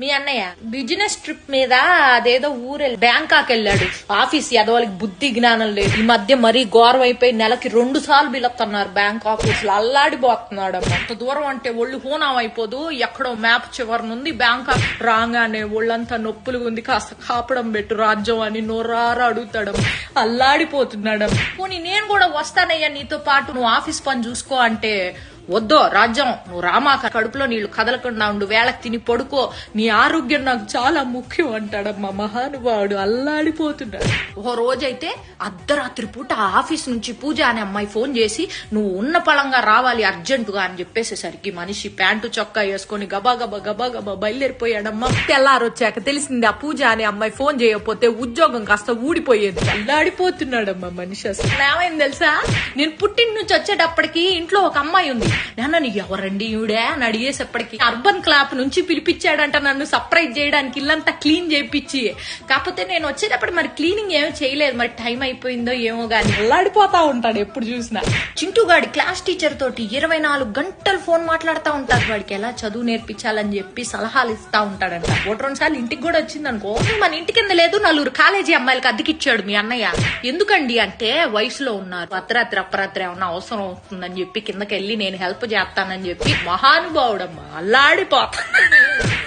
మీ అన్నయ్య business trip మీద అదేదో ఊరెళ్ళి బ్యాంకాక్ వెళ్ళాడు. ఆఫీస్ ఎదవాళ్ళకి బుద్ధి జ్ఞానం లేదు. ఈ మధ్య మరీ ఘోరం అయిపోయి నెలకి 2 సార్లు పిలుస్తున్నారు బ్యాంక్ ఆఫీసులు. అల్లాడిపోతున్నాడు. అంత దూరం అంటే ఒళ్ళు హూనం అయిపోదు. ఎక్కడో మ్యాప్ చివరి నుండి బ్యాంకాక్ రాగానే ఒళ్ళంతా నొప్పులు ఉంది, కాస్త కాపడం పెట్టు రాజ్యం అని నోరారా అడుగుతాడు. అల్లాడిపోతున్నాడు. పోనీ నేను కూడా వస్తానయ్యా నీతో పాటు, నువ్వు ఆఫీస్ పని చూసుకో అంటే, వద్దో రాజ్యం నువ్వు రామాక, కడుపులో నీళ్లు కదలకుండా ఉండు, వేళకి తిని పడుకో, నీ ఆరోగ్యం నాకు చాలా ముఖ్యం అంటాడమ్మా మహానుభావుడు. అల్లాడిపోతున్నాడు. ఓ రోజైతే అర్ధరాత్రి పూట ఆఫీస్ నుంచి పూజ అనే అమ్మాయి ఫోన్ చేసి నువ్వు ఉన్న పళంగా రావాలి అర్జెంటుగా అని చెప్పేసేసరికి మనిషి ప్యాంటు చొక్కా వేసుకుని గబా గబా బయలుదేరిపోయాడమ్మా. తెల్లారొచ్చాక తెలిసింది ఆ పూజ అనే అమ్మాయి ఫోన్ చేయకపోతే ఉద్యోగం కాస్త ఊడిపోయేది. అల్లాడిపోతున్నాడమ్మా మనిషి. అసలు ఏమైంది తెలుసా, నేను పుట్టిన నుంచి వచ్చేటప్పటికి ఇంట్లో ఒక అమ్మాయి ఉంది. నాన్న నీ ఎవరండి ఈవిడే అని అడిగేసేప్పటికి అర్బన్ క్లాప్ నుంచి పిలిపించాడంట నన్ను సర్ప్రైజ్ చేయడానికి, ఇల్లంతా క్లీన్ చేయించి. కాకపోతే నేను వచ్చేటప్పుడు మరి క్లీనింగ్ ఏమీ చేయలేదు, మరి టైం అయిపోయిందో ఏమో గాని అల్లాడిపోతా ఉంటాడు ఎప్పుడు చూసినా. చింటూగాడి క్లాస్ టీచర్ తోటి 24 గంటలు ఫోన్ మాట్లాడుతూ ఉంటాడు. వాడికి ఎలా చదువు నేర్పించాలని చెప్పి సలహాలు ఇస్తా ఉంటాడంట. 1-2 సార్లు ఇంటికి కూడా వచ్చింది అనుకో. మన ఇంటి కింద లేదు 4 కాలేజీ అమ్మాయిలకి అద్దెకిచ్చాడు మీ అన్నయ్య. ఎందుకండి అంటే వయసులో ఉన్నారు, అర్ధరాత్రి ఏమన్నా అవసరం వస్తుందని చెప్పి కిందకి వెళ్ళి నేను హెల్ప్ చేస్తానని చెప్పి మహానుభావుడమ్మా. అల్లాడిపోతా.